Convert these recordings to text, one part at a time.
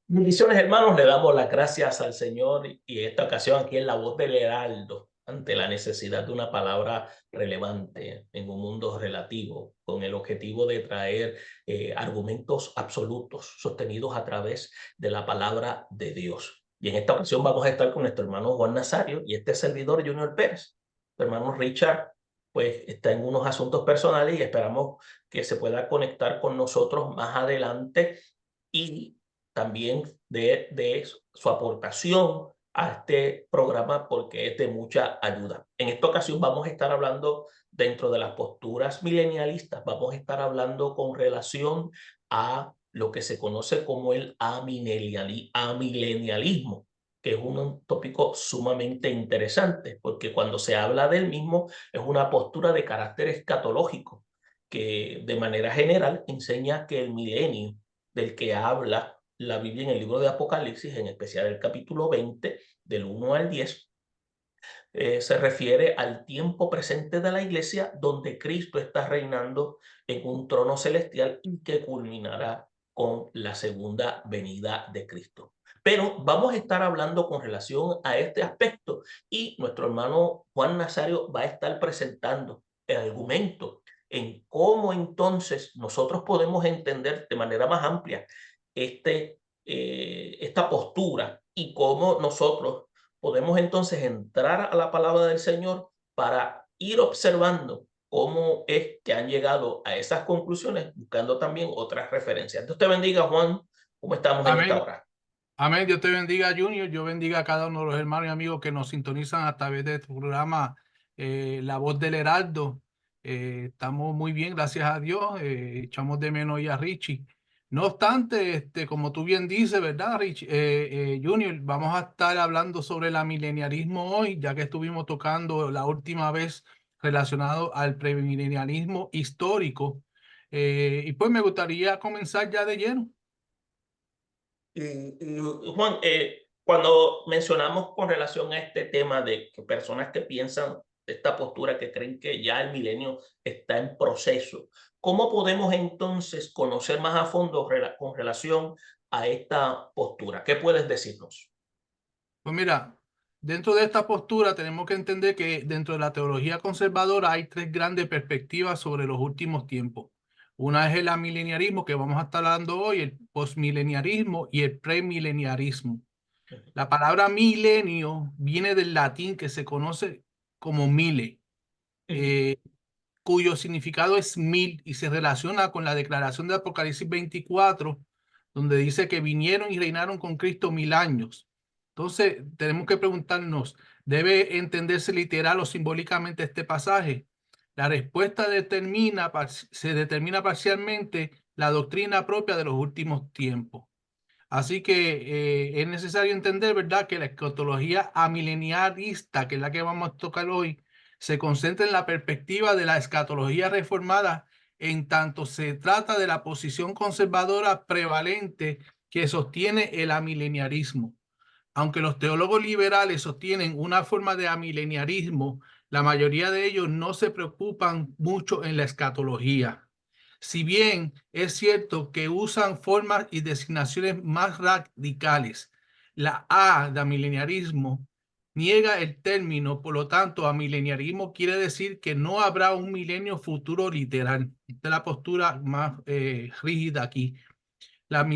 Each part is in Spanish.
Bendiciones, hermanos, le damos las gracias al Señor y esta ocasión aquí en la voz del Heraldo, ante la necesidad de una palabra relevante en un mundo relativo, con el objetivo de traer argumentos absolutos sostenidos a través de la palabra de Dios. Y en esta ocasión vamos a estar con nuestro hermano Juan Nazario y este servidor Junior Pérez. Nuestro hermano Richard pues está en unos asuntos personales y esperamos que se pueda conectar con nosotros más adelante y también de su aportación a este programa porque es de mucha ayuda. En esta ocasión vamos a estar hablando dentro de las posturas milenialistas, vamos a estar hablando con relación a lo que se conoce como el amilenialismo, que es un tópico sumamente interesante, porque cuando se habla del mismo es una postura de carácter escatológico, que de manera general enseña que el milenio del que habla la Biblia en el libro de Apocalipsis, en especial el capítulo 20, del 1 al 10, se refiere al tiempo presente de la iglesia donde Cristo está reinando en un trono celestial y que culminará con la segunda venida de Cristo. Pero vamos a estar hablando con relación a este aspecto y nuestro hermano Juan Nazario va a estar presentando el argumento en cómo entonces nosotros podemos entender de manera más amplia esta postura y cómo nosotros podemos entonces entrar a la palabra del Señor para ir observando cómo es que han llegado a esas conclusiones, buscando también otras referencias. Dios te bendiga, Juan. ¿Cómo estamos en esta Amén. hora? Amén. Dios te bendiga, Junior. Yo bendiga a cada uno de los hermanos y amigos que nos sintonizan a través de tu programa La Voz del Heraldo. Estamos muy bien, gracias a Dios. Echamos de menos ya a Richie. No obstante, como tú bien dices, ¿verdad, Rich? Junior, vamos a estar hablando sobre el milenialismo hoy, ya que estuvimos tocando la última vez relacionado al premilenialismo histórico. Y pues me gustaría comenzar ya de lleno. Juan, cuando mencionamos con relación a este tema de que personas que piensan de esta postura, que creen que ya el milenio está en proceso, ¿cómo podemos entonces conocer más a fondo con relación a esta postura? ¿Qué puedes decirnos? Pues mira, dentro de esta postura tenemos que entender que dentro de la teología conservadora hay tres grandes perspectivas sobre los últimos tiempos. Una es el amileniarismo, que vamos a estar hablando hoy, el postmileniarismo y el premileniarismo. La palabra milenio viene del latín que se conoce como mile, eh, cuyo significado es mil y se relaciona con la declaración de Apocalipsis 24, donde dice que vinieron y reinaron con Cristo 1000 años. Entonces, tenemos que preguntarnos, ¿debe entenderse literal o simbólicamente este pasaje? La respuesta se determina parcialmente la doctrina propia de los últimos tiempos. Así que es necesario entender, ¿verdad?, que la escatología amilenialista, que es la que vamos a tocar hoy, se concentra en la perspectiva de la escatología reformada, en tanto se trata de la posición conservadora prevalente que sostiene el amileniarismo. Aunque los teólogos liberales sostienen una forma de amileniarismo, la mayoría de ellos no se preocupan mucho en la escatología. Si bien es cierto que usan formas y designaciones más radicales, la A de amileniarismo niega el término, por lo tanto, amileniarismo quiere decir que no habrá un milenio futuro literal. Esta es la postura más rígida aquí. Los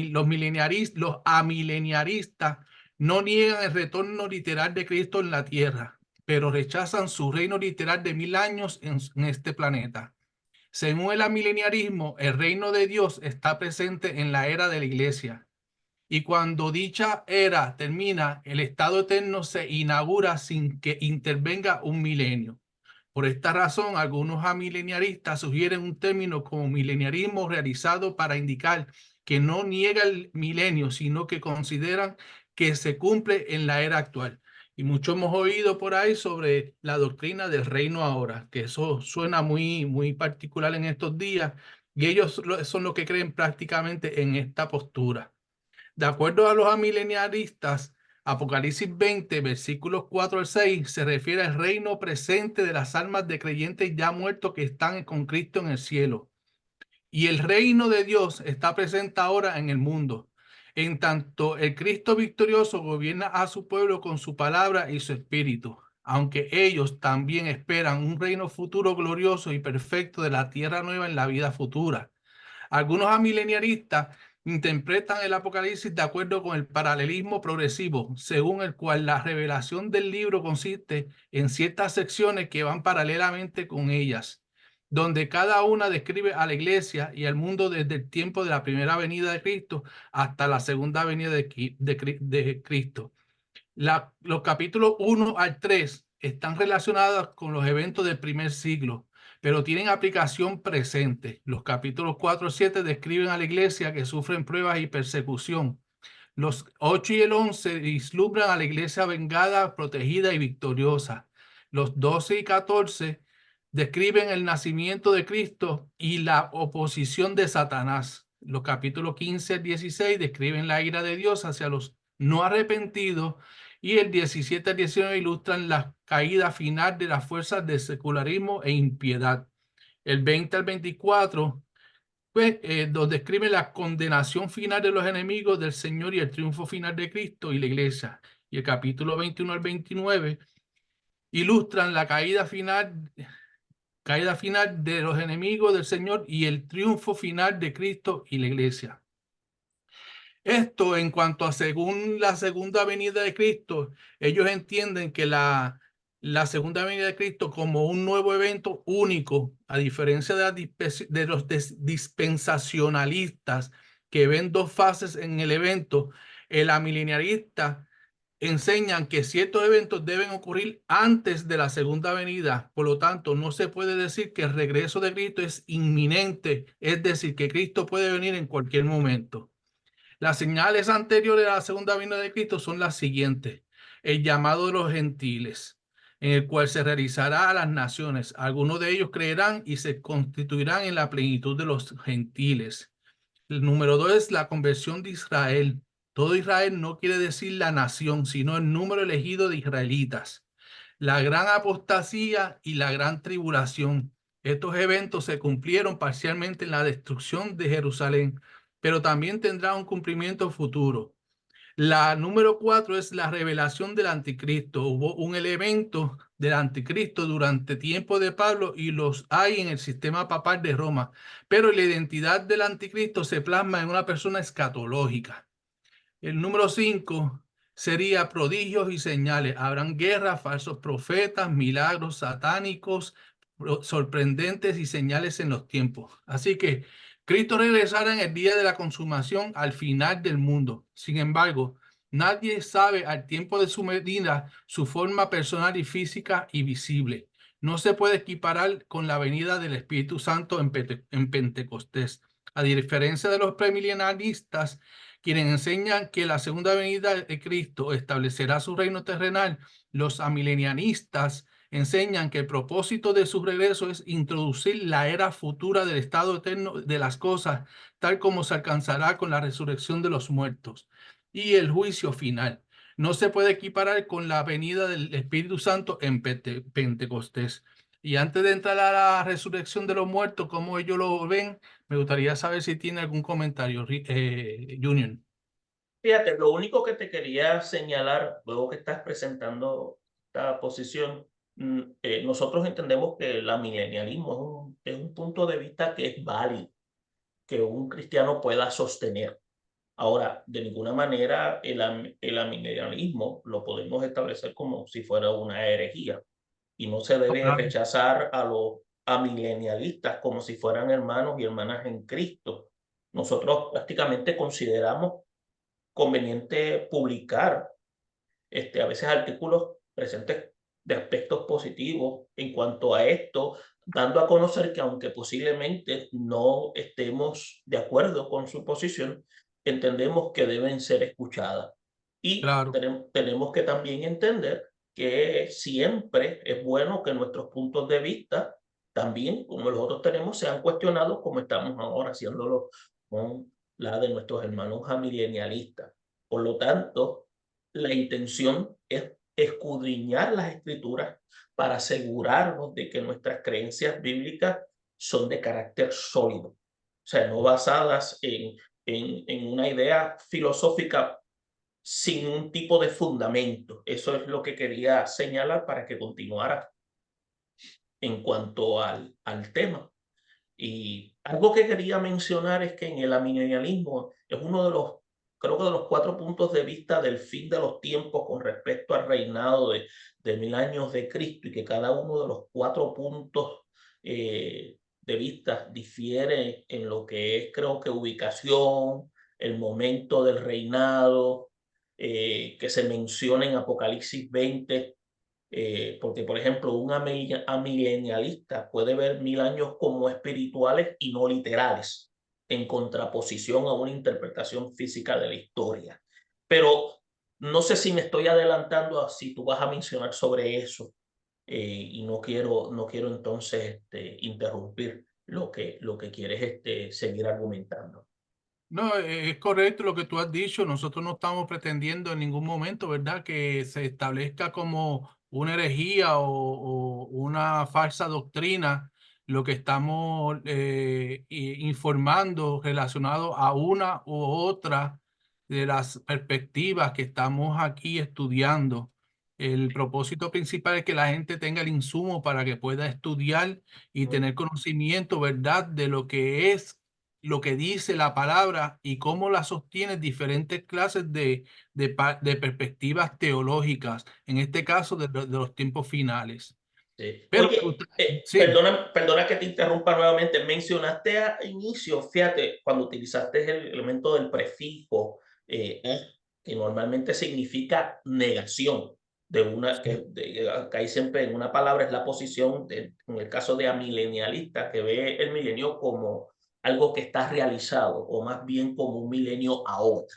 amileniaristas no niegan el retorno literal de Cristo en la tierra, pero rechazan su reino literal de 1000 años en este planeta. Según el amileniarismo, el reino de Dios está presente en la era de la iglesia. Y cuando dicha era termina, el estado eterno se inaugura sin que intervenga un milenio. Por esta razón, algunos amileniaristas sugieren un término como mileniarismo realizado para indicar que no niega el milenio, sino que consideran que se cumple en la era actual. Y mucho hemos oído por ahí sobre la doctrina del reino ahora, que eso suena muy, muy particular en estos días, y ellos son los que creen prácticamente en esta postura. De acuerdo a los amileniaristas, Apocalipsis 20, versículos 4 al 6, se refiere al reino presente de las almas de creyentes ya muertos que están con Cristo en el cielo. Y el reino de Dios está presente ahora en el mundo. En tanto, el Cristo victorioso gobierna a su pueblo con su palabra y su espíritu, aunque ellos también esperan un reino futuro glorioso y perfecto de la tierra nueva en la vida futura. Algunos amileniaristas interpretan el Apocalipsis de acuerdo con el paralelismo progresivo, según el cual la revelación del libro consiste en ciertas secciones que van paralelamente con ellas, donde cada una describe a la iglesia y al mundo desde el tiempo de la primera venida de Cristo hasta la segunda venida de Cristo. Los capítulos 1 al 3 están relacionados con los eventos del primer siglo, pero tienen aplicación presente. Los capítulos 4 al 7 describen a la iglesia que sufren pruebas y persecución. Los 8 y el 11 vislumbran a la iglesia vengada, protegida y victoriosa. Los 12 y 14 describen el nacimiento de Cristo y la oposición de Satanás. Los capítulos 15 al 16 describen la ira de Dios hacia los no arrepentidos y el 17 al 19 ilustran la caída final de las fuerzas de secularismo e impiedad. El 20 al 24 pues, donde describe la condenación final de los enemigos del Señor y el triunfo final de Cristo y la iglesia. Y el capítulo 21 al 29 ilustran la caída final de los enemigos del Señor y el triunfo final de Cristo y la iglesia. Esto en cuanto a según la segunda venida de Cristo, ellos entienden que la segunda venida de Cristo como un nuevo evento único, a diferencia de los dispensacionalistas que ven dos fases en el evento, el amilenialista enseñan que ciertos eventos deben ocurrir antes de la segunda venida. Por lo tanto, no se puede decir que el regreso de Cristo es inminente, es decir, que Cristo puede venir en cualquier momento. Las señales anteriores a la segunda venida de Cristo son las siguientes. El llamado de los gentiles, en el cual se realizará a las naciones. Algunos de ellos creerán y se constituirán en la plenitud de los gentiles. El número 2 es la conversión de Israel. Todo Israel no quiere decir la nación, sino el número elegido de israelitas. La gran apostasía y la gran tribulación. Estos eventos se cumplieron parcialmente en la destrucción de Jerusalén, pero también tendrá un cumplimiento futuro. La número 4 es la revelación del anticristo. Hubo un elemento del anticristo durante tiempo de Pablo y los hay en el sistema papal de Roma, pero la identidad del anticristo se plasma en una persona escatológica. El número 5 sería prodigios y señales. Habrán guerras, falsos profetas, milagros satánicos, sorprendentes y señales en los tiempos. Así que Cristo regresará en el día de la consumación al final del mundo. Sin embargo, nadie sabe al tiempo de su venida su forma personal y física y visible. No se puede equiparar con la venida del Espíritu Santo en Pentecostés. A diferencia de los premilenialistas, quienes enseñan que la segunda venida de Cristo establecerá su reino terrenal, los amilenianistas enseñan que el propósito de su regreso es introducir la era futura del estado eterno de las cosas, tal como se alcanzará con la resurrección de los muertos y el juicio final. No se puede equiparar con la venida del Espíritu Santo en Pentecostés. Y antes de entrar a la resurrección de los muertos, como ellos lo ven, me gustaría saber si tiene algún comentario, Junior. Fíjate, lo único que te quería señalar, luego que estás presentando esta posición, nosotros entendemos que el milenialismo es un punto de vista que es válido, que un cristiano pueda sostener. Ahora, de ninguna manera el amilenialismo lo podemos establecer como si fuera una herejía y no se debe Claro. rechazar a los amilenialistas como si fueran hermanos y hermanas en Cristo. Nosotros prácticamente consideramos conveniente publicar a veces artículos presentes de aspectos positivos en cuanto a esto, dando a conocer que aunque posiblemente no estemos de acuerdo con su posición, entendemos que deben ser escuchadas. Y Claro, tenemos que también entender que siempre es bueno que nuestros puntos de vista, también como los otros tenemos, sean cuestionados como estamos ahora haciéndolo con la de nuestros hermanos amilenialistas. Por lo tanto, la intención es escudriñar las escrituras para asegurarnos de que nuestras creencias bíblicas son de carácter sólido, o sea, no basadas en una idea filosófica sin un tipo de fundamento. Eso es lo que quería señalar para que continuara en cuanto al tema. Y algo que quería mencionar es que en el amilenialismo es uno de los, creo que de los 4 puntos de vista del fin de los tiempos con respecto al reinado de 1000 años de Cristo, y que cada uno de los 4 puntos de vista difiere en lo que es, creo que, ubicación, el momento del reinado, que se menciona en Apocalipsis 20, porque, por ejemplo, un amilenialista puede ver 1000 años como espirituales y no literales, en contraposición a una interpretación física de la historia. Pero no sé si me estoy adelantando a si tú vas a mencionar sobre eso, y no quiero entonces interrumpir lo que quieres seguir argumentando. No, es correcto lo que tú has dicho. Nosotros no estamos pretendiendo en ningún momento, ¿verdad?, que se establezca como una herejía o una falsa doctrina lo que estamos informando relacionado a una u otra de las perspectivas que estamos aquí estudiando. El propósito principal es que la gente tenga el insumo para que pueda estudiar y tener conocimiento, ¿verdad?, de lo que es lo que dice la palabra y cómo la sostiene diferentes clases de perspectivas teológicas, en este caso de los tiempos finales. Sí. Pero me Oye, gusta, sí, perdona que te interrumpa nuevamente. Mencionaste a inicio, fíjate, cuando utilizaste el elemento del prefijo, que normalmente significa negación de una, sí, que hay siempre en una palabra, es la posición, en el caso de amilenialista, que ve el milenio como algo que está realizado, o más bien como un milenio ahora.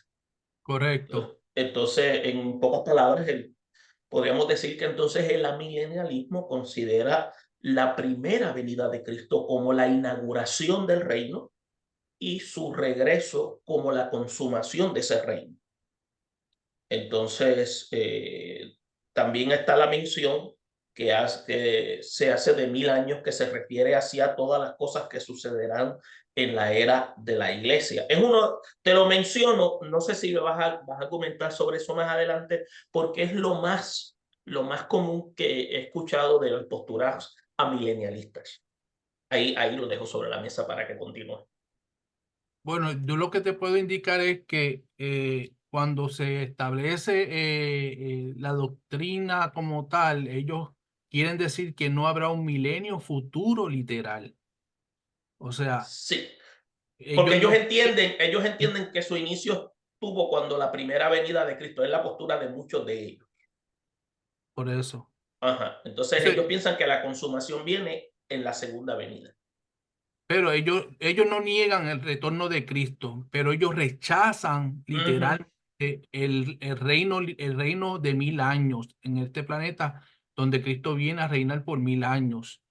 correcto. Entonces, en pocas palabras, podríamos decir que entonces el amilenialismo considera la primera venida de Cristo como la inauguración del reino, y su regreso como la consumación de ese reino. Entonces, también está la mención que se hace de 1000 años, que se refiere hacia todas las cosas que sucederán en la era de la iglesia. Te lo menciono, no sé si vas a comentar sobre eso más adelante, porque es lo más común que he escuchado de las posturas amilenialistas. Ahí lo dejo sobre la mesa para que continúe. Bueno, yo lo que te puedo indicar es que cuando se establece la doctrina como tal, ellos quieren decir que no habrá un milenio futuro literal. O sea, Sí, porque ellos ellos no... entienden, ellos entienden que su inicio tuvo cuando la primera venida de Cristo. Es la postura de muchos de ellos. Por eso. Ajá. Entonces ellos piensan que la consumación viene en la segunda venida. Pero ellos no niegan el retorno de Cristo, pero ellos rechazan Ujú. literalmente el reino de 1000 años en este planeta donde Cristo viene a reinar por 1000 años.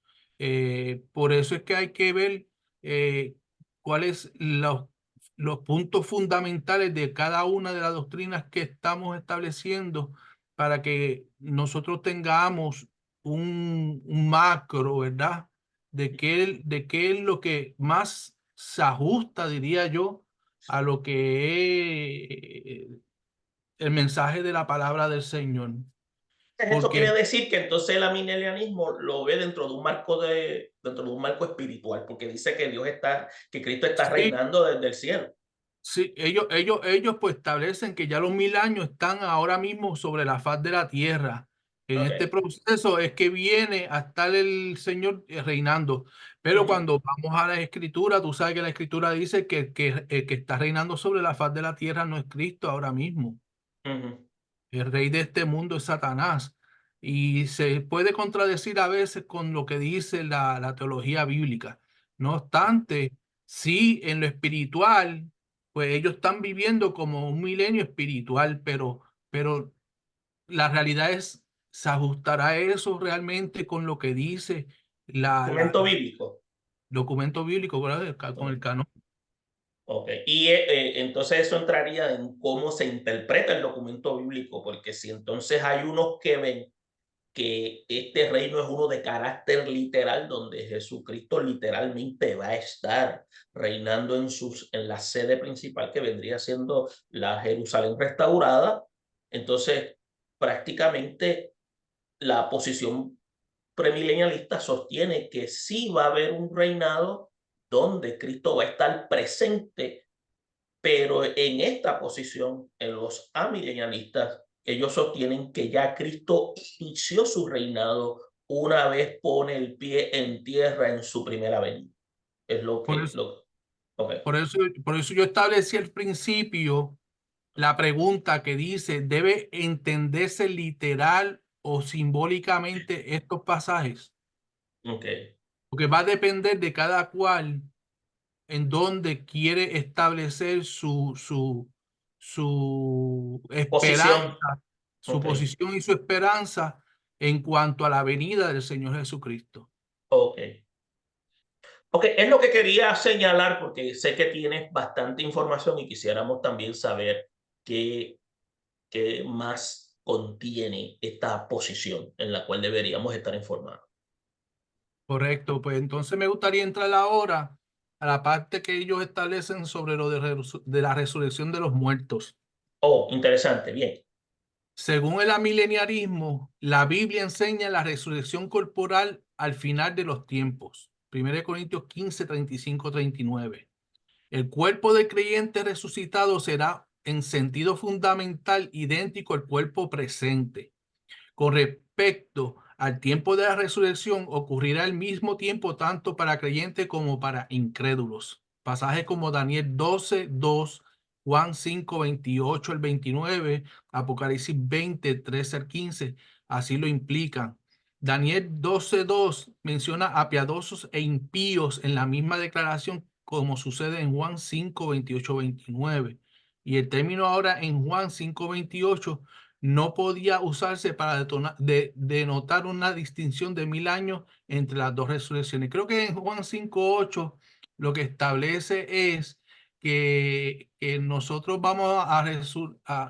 Por eso es que hay que ver eh, cuáles los puntos fundamentales de cada una de las doctrinas que estamos estableciendo para que nosotros tengamos un macro, ¿verdad?, de qué es lo que más se ajusta, diría yo, a lo que es el mensaje de la palabra del Señor. Eso quiere Porque decir que entonces el amilenialismo lo ve dentro de un marco espiritual, porque dice que Cristo está sí, reinando desde el cielo. sí, ellos pues establecen que ya los 1000 años están ahora mismo sobre la faz de la tierra. En este Ok. proceso es que viene a estar el Señor reinando. Pero Ujú, cuando vamos a la Escritura, tú sabes que la Escritura dice que el que está reinando sobre la faz de la tierra no es Cristo ahora mismo. ujú. El rey de este mundo es Satanás. Y se puede contradecir a veces con lo que dice la teología bíblica. No obstante, sí, en lo espiritual, pues ellos están viviendo como un milenio espiritual, pero la realidad es, ¿se ajustará eso realmente con lo que dice Documento la bíblico. documento bíblico, ¿verdad?, con el canon? Ok, y entonces eso entraría en cómo se interpreta el documento bíblico, porque si entonces hay unos que ven que este reino es uno de carácter literal, donde Jesucristo literalmente va a estar reinando en la sede principal, que vendría siendo la Jerusalén restaurada. Entonces, prácticamente la posición premilenialista sostiene que sí va a haber un reinado donde Cristo va a estar presente, pero en esta posición, en los amilenialistas, ellos sostienen que ya Cristo inició su reinado una vez pone el pie en tierra en su primera venida. Es lo Por que... eso, Ok. por eso yo establecí al principio la pregunta que dice, ¿debe entenderse literal o simbólicamente estos pasajes? Ok. Porque va a depender de cada cual en dónde quiere establecer su Posición. esperanza, su Ok. posición y su esperanza en cuanto a la venida del Señor Jesucristo. Ok. Ok, es lo que quería señalar porque sé que tienes bastante información y quisiéramos también saber qué, qué más contiene esta posición en la cual deberíamos estar informados. Correcto, pues entonces me gustaría entrar ahora a la parte que ellos establecen sobre lo de la resurrección de los muertos. Oh, interesante, bien. Según el amileniarismo, la Biblia enseña la resurrección corporal al final de los tiempos. 1 Corintios 15, 35, 39. El cuerpo del creyente resucitado será en sentido fundamental idéntico al cuerpo presente. Con respecto al tiempo de la resurrección, ocurrirá al mismo tiempo tanto para creyentes como para incrédulos. Pasajes como Daniel 12:2, Juan 5:28 al 29, Apocalipsis 20:13 al 15, así lo implican. Daniel 12:2 menciona a piadosos e impíos en la misma declaración como sucede en Juan 5:28, 29. Y el término ahora en Juan 5:28 no podía usarse para denotar una distinción de 1000 años entre las dos resurrecciones. Creo que en Juan 5:8 lo que establece es que nosotros vamos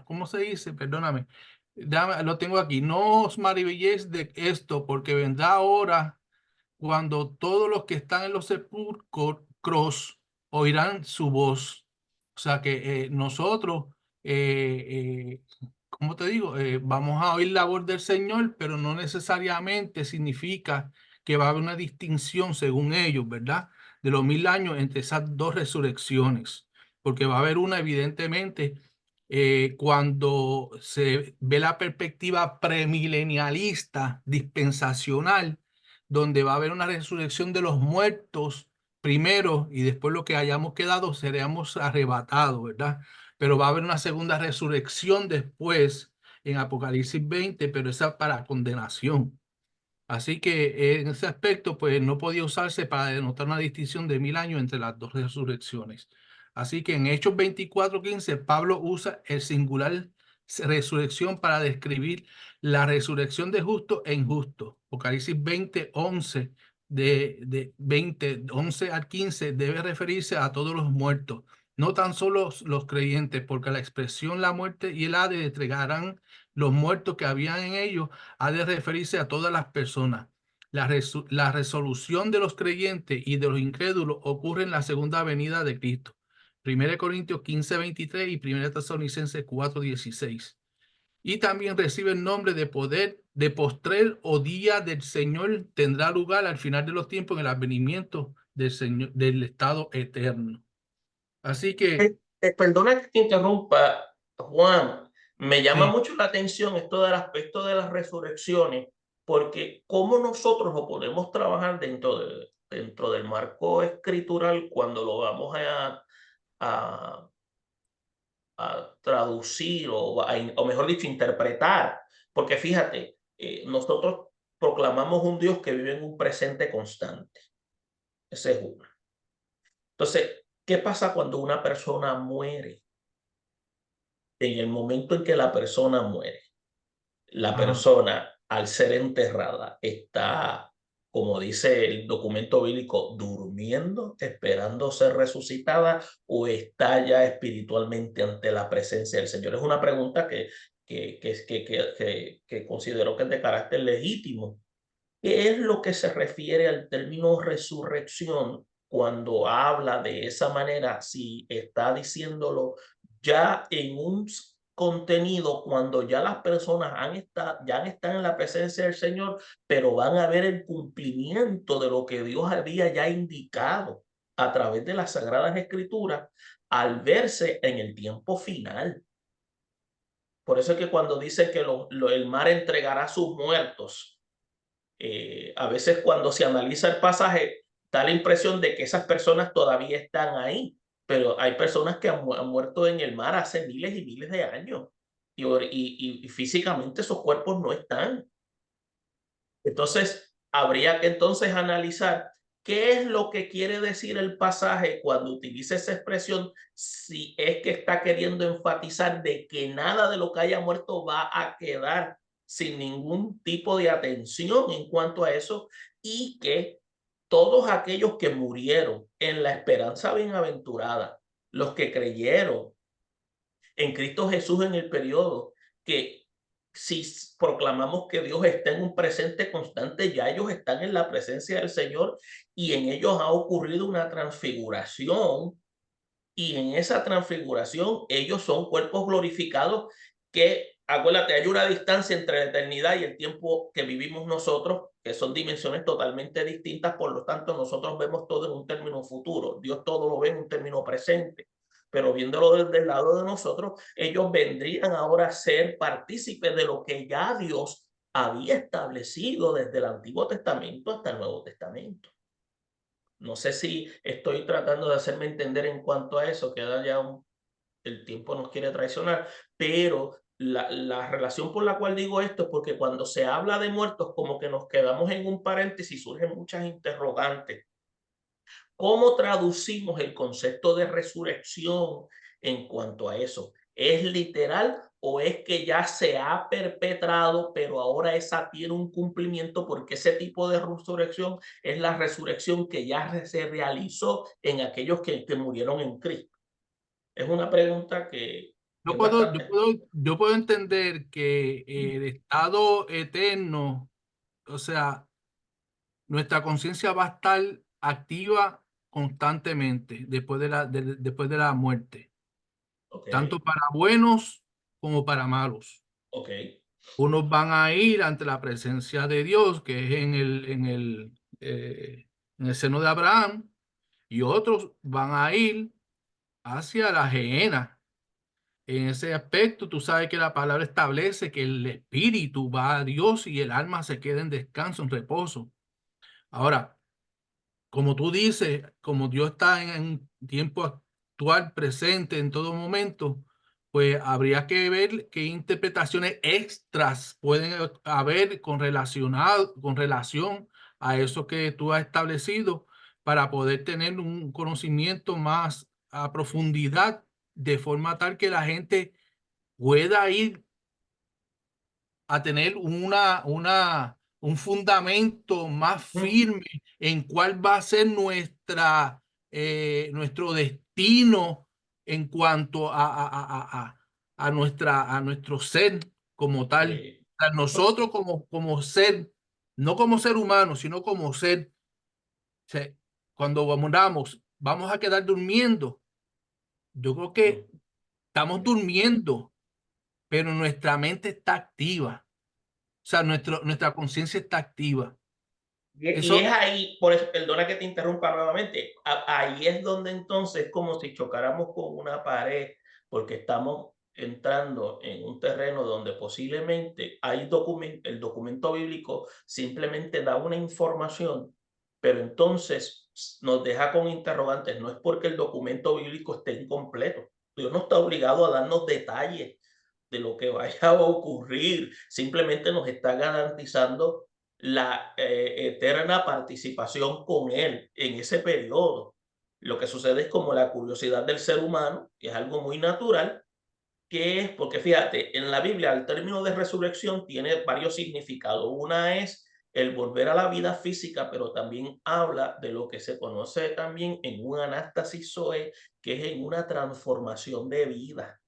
¿cómo se dice? Perdóname, lo tengo aquí. No os maravilléis de esto, porque vendrá ahora cuando todos los que están en los sepulcros oirán su voz. O sea que nosotros, ¿cómo te digo? Vamos a oír la voz del Señor, pero no necesariamente significa que va a haber una distinción, según ellos, ¿verdad? De los 1000 años entre esas dos resurrecciones, porque va a haber una, evidentemente, cuando se ve la perspectiva premilenialista, dispensacional, donde va a haber una resurrección de los muertos primero y después lo que hayamos quedado seremos arrebatados, ¿verdad? Pero va a haber una segunda resurrección después en Apocalipsis 20, pero esa para condenación. Así que en ese aspecto, pues no podía usarse para denotar una distinción de 1000 años entre las dos resurrecciones. Así que en Hechos 24:15, Pablo usa el singular resurrección para describir la resurrección de justo e injusto. Apocalipsis 20:11, de 20:11 al 15, debe referirse a todos los muertos, no tan solo los creyentes, porque la expresión la muerte y el Hades entregarán los muertos que habían en ellos ha de referirse a todas las personas. La resolución de los creyentes y de los incrédulos ocurre en la segunda venida de Cristo. 1 Corintios 15:23 y 1 Tesalonicenses 4:16. Y también recibe el nombre de poder de postrer o día del Señor, tendrá lugar al final de los tiempos en el advenimiento del Señor, del estado eterno. Así que, Perdona que te interrumpa, Juan. Me llama sí, mucho la atención esto del aspecto de las resurrecciones, porque cómo nosotros lo podemos trabajar dentro del marco escritural cuando lo vamos a, a traducir o mejor dicho, interpretar. Porque fíjate, nosotros proclamamos un Dios que vive en un presente constante. Ese es uno. Entonces, ¿qué pasa cuando una persona muere? En el momento en que la persona muere, la ajá, persona, al ser enterrada, está, como dice el documento bíblico, durmiendo, esperando ser resucitada, o está ya espiritualmente ante la presencia del Señor. Es una pregunta que considero que es de carácter legítimo. ¿Qué es lo que se refiere al término resurrección cuando habla de esa manera? Si está diciéndolo ya en un contenido, cuando ya las personas ya están en la presencia del Señor, pero van a ver el cumplimiento de lo que Dios había ya indicado a través de las Sagradas Escrituras al verse en el tiempo final. Por eso es que cuando dice que el mar entregará sus muertos, a veces cuando se analiza el pasaje, da la impresión de que esas personas todavía están ahí, pero hay personas que han muerto en el mar hace miles y miles de años y físicamente esos cuerpos no están. Entonces, habría que entonces analizar qué es lo que quiere decir el pasaje cuando utiliza esa expresión, si es que está queriendo enfatizar de que nada de lo que haya muerto va a quedar sin ningún tipo de atención en cuanto a eso, y que todos aquellos que murieron en la esperanza bienaventurada, los que creyeron en Cristo Jesús en el periodo, que si proclamamos que Dios está en un presente constante, ya ellos están en la presencia del Señor y en ellos ha ocurrido una transfiguración, y en esa transfiguración ellos son cuerpos glorificados que, acuérdate, hay una distancia entre la eternidad y el tiempo que vivimos nosotros, que son dimensiones totalmente distintas, por lo tanto nosotros vemos todo en un término futuro, Dios todo lo ve en un término presente. Pero viéndolo desde el lado de nosotros, ellos vendrían ahora a ser partícipes de lo que ya Dios había establecido desde el Antiguo Testamento hasta el Nuevo Testamento. No sé si estoy tratando de hacerme entender en cuanto a eso, queda ya el tiempo nos quiere traicionar, pero la relación por la cual digo esto es porque cuando se habla de muertos, como que nos quedamos en un paréntesis y surgen muchas interrogantes. ¿Cómo traducimos el concepto de resurrección en cuanto a eso? ¿Es literal o es que ya se ha perpetrado, pero ahora esa tiene un cumplimiento, porque ese tipo de resurrección es la resurrección que ya se realizó en aquellos que murieron en Cristo? Es una pregunta que Yo es puedo, yo bastante... puedo, yo puedo entender que el estado eterno, o sea, nuestra conciencia va a estar activa constantemente después de la muerte, Ok, tanto para buenos como para malos. ok, Unos van a ir ante la presencia de Dios, que es en el seno de Abraham, y otros van a ir hacia la gehenna. En ese aspecto, tú sabes que la palabra establece que el espíritu va a Dios y el alma se queda en descanso, en reposo. Ahora, como tú dices, como Dios está en tiempo actual, presente, en todo momento, pues habría que ver qué interpretaciones extras pueden haber con relación a eso que tú has establecido, para poder tener un conocimiento más a profundidad, de forma tal que la gente pueda ir a tener un fundamento más firme en cuál va a ser nuestro destino en cuanto a nuestro ser como tal. A nosotros como ser, no como ser humano, sino como ser. O sea, cuando vamos a quedar durmiendo. Yo creo que estamos durmiendo, pero nuestra mente está activa. O sea, nuestra conciencia está activa. y Eso, es ahí, por eso, perdona que te interrumpa nuevamente, ahí es donde entonces como si chocáramos con una pared, porque estamos entrando en un terreno donde posiblemente el documento bíblico simplemente da una información, pero entonces nos deja con interrogantes. No es porque el documento bíblico esté incompleto, Dios no está obligado a darnos detalles de lo que vaya a ocurrir, simplemente nos está garantizando la eterna participación con Él en ese periodo. Lo que sucede es como la curiosidad del ser humano, que es algo muy natural, que es, porque fíjate, en la Biblia el término de resurrección tiene varios significados. Una es el volver a la vida física, pero también habla de lo que se conoce también en un anástasis zoe, que es en una transformación de vida.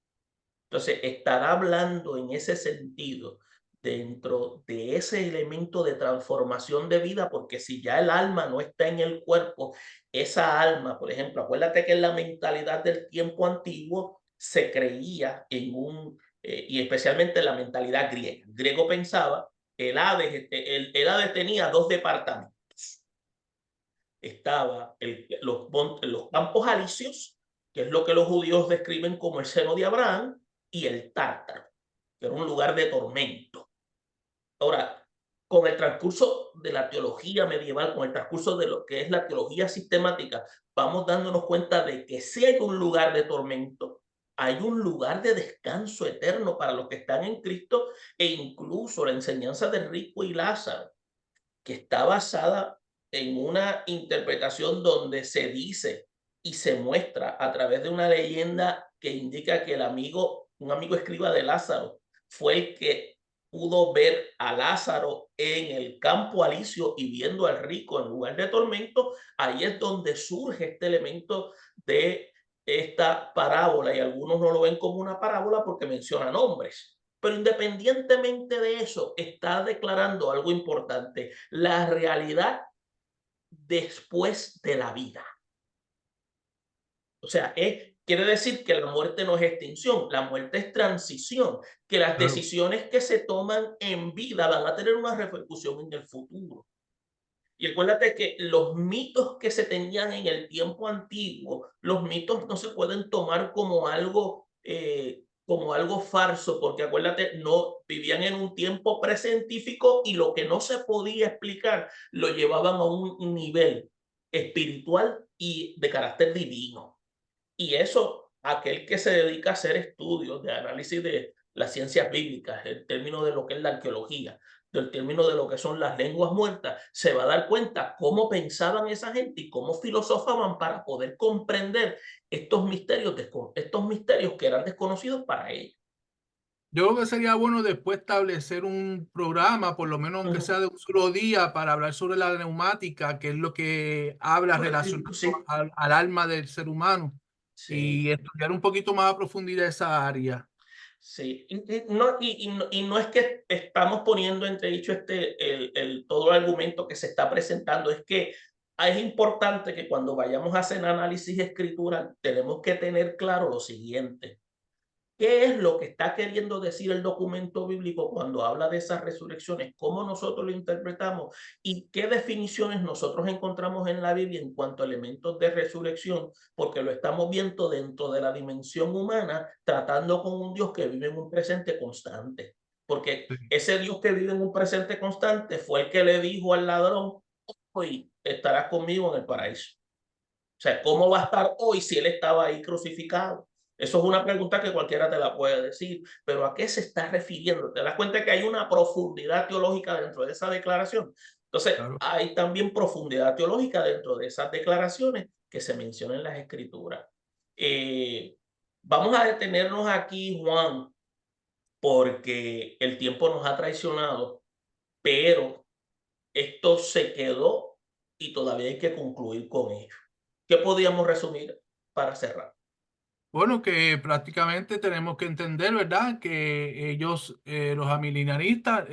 Entonces, estará hablando en ese sentido dentro de ese elemento de transformación de vida, porque si ya el alma no está en el cuerpo, esa alma, por ejemplo, acuérdate que en la mentalidad del tiempo antiguo se creía en y especialmente en la mentalidad griega. El griego pensaba, el Hades tenía dos departamentos. Estaba los campos alisios, que es lo que los judíos describen como el seno de Abraham, y el Tártaro, que era un lugar de tormento. Ahora, con el transcurso de la teología medieval, con el transcurso de lo que es la teología sistemática, vamos dándonos cuenta de que sí hay un lugar de tormento, hay un lugar de descanso eterno para los que están en Cristo, e incluso la enseñanza de Rico y Lázaro, que está basada en una interpretación donde se dice y se muestra a través de una leyenda que indica que un amigo escriba de Lázaro, fue el que pudo ver a Lázaro en el campo alisio y viendo al rico en lugar de tormento. Ahí es donde surge este elemento de esta parábola, y algunos no lo ven como una parábola porque menciona nombres. Pero independientemente de eso, está declarando algo importante: la realidad después de la vida. O sea, quiere decir que la muerte no es extinción, la muerte es transición, que las Claro. decisiones que se toman en vida van a tener una repercusión en el futuro. Y acuérdate que los mitos que se tenían en el tiempo antiguo, los mitos no se pueden tomar como algo falso, porque acuérdate, no vivían en un tiempo precientífico, y lo que no se podía explicar lo llevaban a un nivel espiritual y de carácter divino. Y eso, aquel que se dedica a hacer estudios de análisis de las ciencias bíblicas, el término de lo que es la arqueología, del término de lo que son las lenguas muertas, se va a dar cuenta cómo pensaban esa gente y cómo filosofaban para poder comprender estos misterios que eran desconocidos para ellos. Yo creo que sería bueno después establecer un programa, por lo menos aunque sea de un solo día, para hablar sobre la neumática, que es lo que habla relacionado Sí, al alma del ser humano, sí. y estudiar un poquito más a profundidad esa área. Sí, y no es que estamos poniendo entredicho todo el argumento que se está presentando, es que es importante que cuando vayamos a hacer análisis escritural tenemos que tener claro lo siguiente: ¿qué es lo que está queriendo decir el documento bíblico cuando habla de esas resurrecciones? ¿Cómo nosotros lo interpretamos? ¿Y qué definiciones nosotros encontramos en la Biblia en cuanto a elementos de resurrección? Porque lo estamos viendo dentro de la dimensión humana, tratando con un Dios que vive en un presente constante. Porque Sí, ese Dios que vive en un presente constante fue el que le dijo al ladrón: hoy estarás conmigo en el paraíso. O sea, ¿cómo va a estar hoy si él estaba ahí crucificado? Eso es una pregunta que cualquiera te la puede decir, pero ¿a qué se está refiriendo? ¿Te das cuenta que hay una profundidad teológica dentro de esa declaración? Entonces, claro. hay también profundidad teológica dentro de esas declaraciones que se mencionan en las Escrituras. Eh, Vamos a detenernos aquí, Juan, porque el tiempo nos ha traicionado, pero esto se quedó y todavía hay que concluir con ello. ¿Qué podíamos resumir para cerrar? Bueno, que prácticamente tenemos que entender, ¿verdad? Que ellos, los amilenaristas,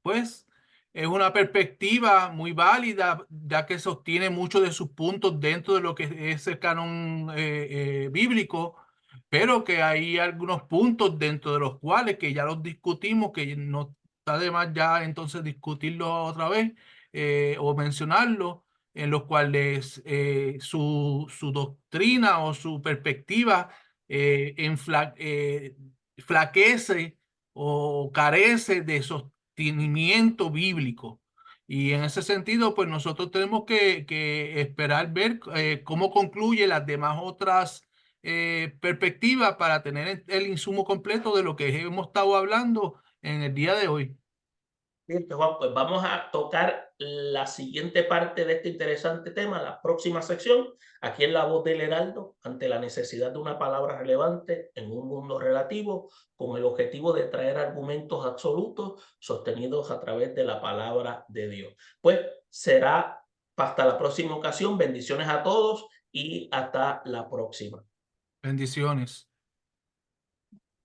pues es una perspectiva muy válida, ya que sostiene muchos de sus puntos dentro de lo que es el canon bíblico, pero que hay algunos puntos dentro de los cuales que ya los discutimos, que no está de más ya entonces discutirlo otra vez o mencionarlo, en los cuales su doctrina o su perspectiva flaquece o carece de sostenimiento bíblico. Y en ese sentido, pues nosotros tenemos que esperar ver cómo concluye las demás otras perspectivas para tener el insumo completo de lo que hemos estado hablando en el día de hoy. Listo, Juan, pues vamos a tocar la siguiente parte de este interesante tema, la próxima sección, aquí en La Voz del Heraldo, ante la necesidad de una palabra relevante en un mundo relativo, con el objetivo de traer argumentos absolutos sostenidos a través de la palabra de Dios. Pues será hasta la próxima ocasión. Bendiciones a todos y hasta la próxima. Bendiciones.